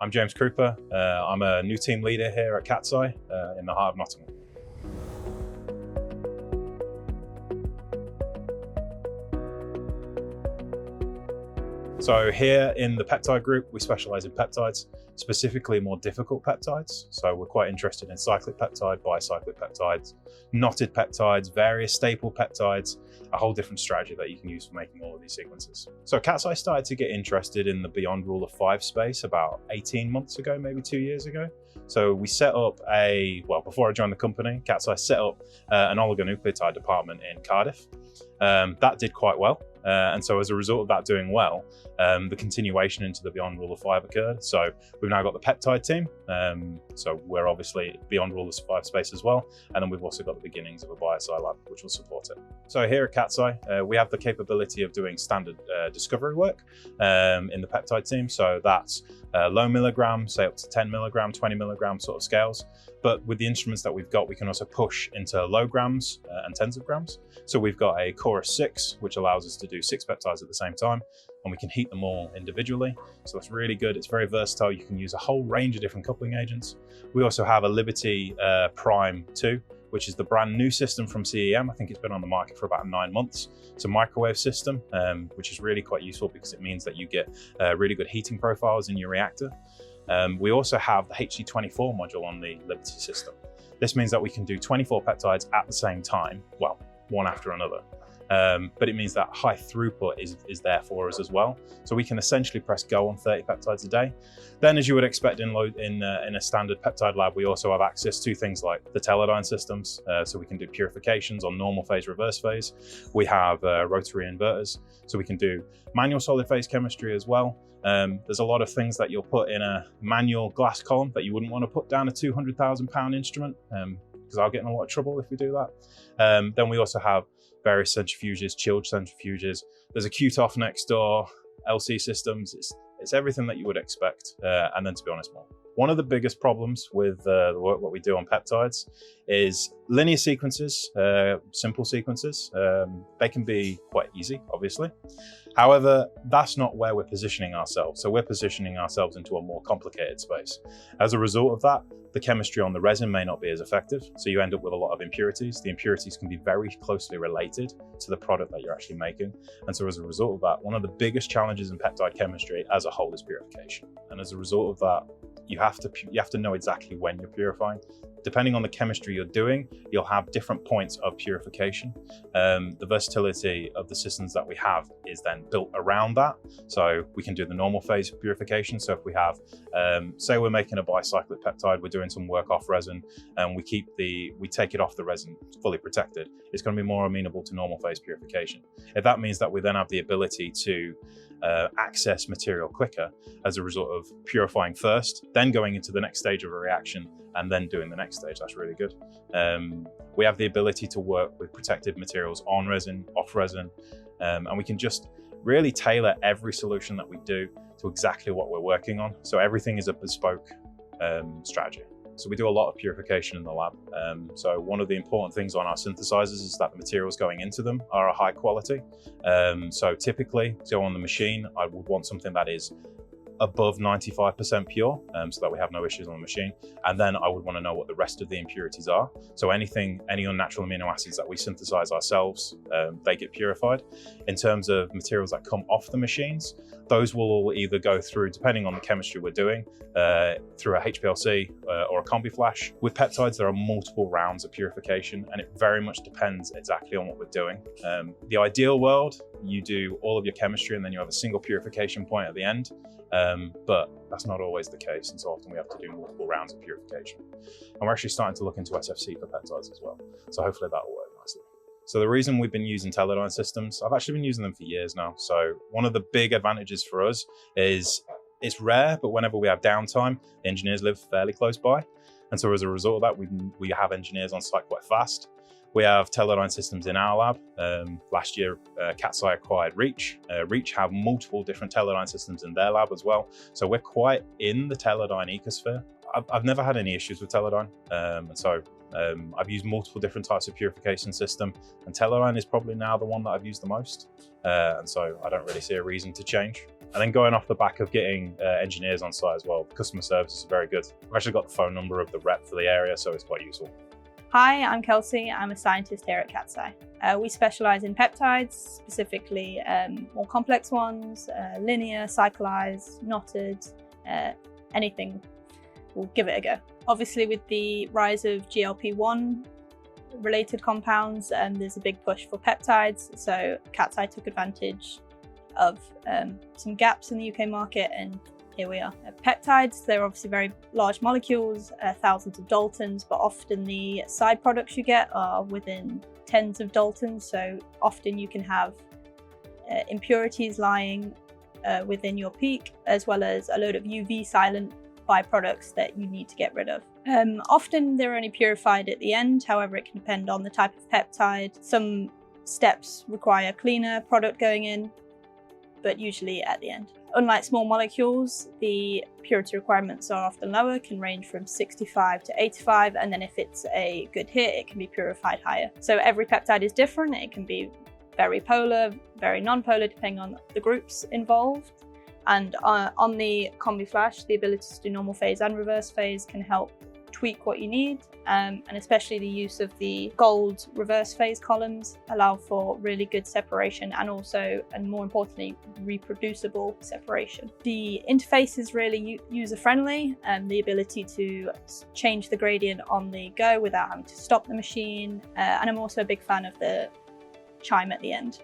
I'm James Krupa. I'm a new team leader here at CatSci in the heart of Nottingham. So here in the peptide group, we specialize in peptides, specifically more difficult peptides. So we're quite interested in cyclic peptide, bicyclic peptides, knotted peptides, various staple peptides, a whole different strategy that you can use for making all of these sequences. So CatSci started to get interested in the beyond rule of 5 space about 18 months ago, maybe 2 years ago. So we set up before I joined the company, CatSci set up an oligonucleotide department in Cardiff. That did quite well. And so as a result of that doing well, the continuation into the beyond rule of 5 occurred. So we've now got the peptide team. So we're obviously beyond rule of 5 space as well. And then we've also got the beginnings of a BioSci lab, which will support it. So here at CatSci, we have the capability of doing standard discovery work in the peptide team. So that's low milligram, say up to 10 milligram, 20 milligram sort of scales. But with the instruments that we've got, we can also push into low grams and tens of grams. So we've got a Chorus 6, which allows us to do 6 peptides at the same time, and we can heat them all individually. So that's really good. It's very versatile. You can use a whole range of different coupling agents. We also have a Liberty Prime 2, which is the brand new system from CEM. I think it's been on the market for about 9 months. It's a microwave system, which is really quite useful because it means that you get really good heating profiles in your reactor. We also have the HC24 module on the Liberty system. This means that we can do 24 peptides at the same time, well, one after another. But it means that high throughput is there for us as well. So we can essentially press go on 30 peptides a day. Then, as you would expect in a standard peptide lab, we also have access to things like the Teledyne systems. So we can do purifications on normal phase, reverse phase. We have rotary inverters, so we can do manual solid phase chemistry as well. There's a lot of things that you'll put in a manual glass column that you wouldn't want to put down a 200,000 pound instrument, because I'll get in a lot of trouble if we do that. Then we also have various centrifuges, chilled centrifuges. There's a QTOF next door, LC systems. It's everything that you would expect, and then to be honest more. One of the biggest problems with the work what we do on peptides is linear sequences, simple sequences. They can be quite easy, obviously. However, that's not where we're positioning ourselves. So we're positioning ourselves into a more complicated space. As a result of that, the chemistry on the resin may not be as effective. So you end up with a lot of impurities. The impurities can be very closely related to the product that you're actually making. And so as a result of that, one of the biggest challenges in peptide chemistry as a whole is purification. And as a result of that, you have to know exactly when you're purifying. Depending on the chemistry you're doing, you'll have different points of purification. The versatility of the systems that we have is then built around that. So we can do the normal phase purification. So if we have, say we're making a bicyclic peptide, we're doing some work off resin, and we take it off the resin fully protected, it's going to be more amenable to normal phase purification. If that means that we then have the ability to access material quicker as a result of purifying first, then going into the next stage of a reaction, and then doing the next stage, that's really good. We have the ability to work with protected materials on resin, off resin, and we can just really tailor every solution that we do to exactly what we're working on. So everything is a bespoke strategy. So we do a lot of purification in the lab. So one of the important things on our synthesizers is that the materials going into them are a high quality. So typically, so on the machine, I would want something that is above 95% pure, so that we have no issues on the machine. And then I would want to know what the rest of the impurities are. So any unnatural amino acids that we synthesize ourselves, they get purified. In terms of materials that come off the machines, those will all either go through, depending on the chemistry we're doing, through a HPLC or a combi flash. With peptides, there are multiple rounds of purification, and it very much depends exactly on what we're doing. The ideal world, you do all of your chemistry and then you have a single purification point at the end. But that's not always the case, and so often we have to do multiple rounds of purification. And we're actually starting to look into SFC for peptides as well, so hopefully that will work nicely. So the reason we've been using Teledyne systems, I've actually been using them for years now. So one of the big advantages for us is it's rare, but whenever we have downtime, the engineers live fairly close by. And so as a result of that, we have engineers on site quite fast. We have Teledyne systems in our lab. Last year, CatSci acquired Reach. Reach have multiple different Teledyne systems in their lab as well. So we're quite in the Teledyne ecosphere. I've never had any issues with Teledyne. And so I've used multiple different types of purification system, and Teledyne is probably now the one that I've used the most. And so I don't really see a reason to change. And then going off the back of getting engineers on site as well, customer service is very good. I've actually got the phone number of the rep for the area, so it's quite useful. Hi, I'm Kelsie. I'm a scientist here at CatSci. We specialise in peptides, specifically more complex ones, linear, cyclized, knotted, anything. We'll give it a go. Obviously, with the rise of GLP-1 related compounds, there's a big push for peptides. So CatSci took advantage of some gaps in the UK market, and here we are. Peptides, they're obviously very large molecules, thousands of daltons, but often the side products you get are within tens of daltons. So often you can have impurities lying within your peak, as well as a load of UV silent byproducts that you need to get rid of. Often they're only purified at the end. However, it can depend on the type of peptide. Some steps require cleaner product going in, but usually at the end. Unlike small molecules, the purity requirements are often lower, can range from 65 to 85, and then if it's a good hit, it can be purified higher. So every peptide is different. It can be very polar, very non-polar, depending on the groups involved. And on the Combi Flash, the ability to do normal phase and reverse phase can help tweak what you need, and especially the use of the gold reverse phase columns allow for really good separation and also, and more importantly, reproducible separation. The interface is really user-friendly, and the ability to change the gradient on the go without having to stop the machine, and I'm also a big fan of the chime at the end.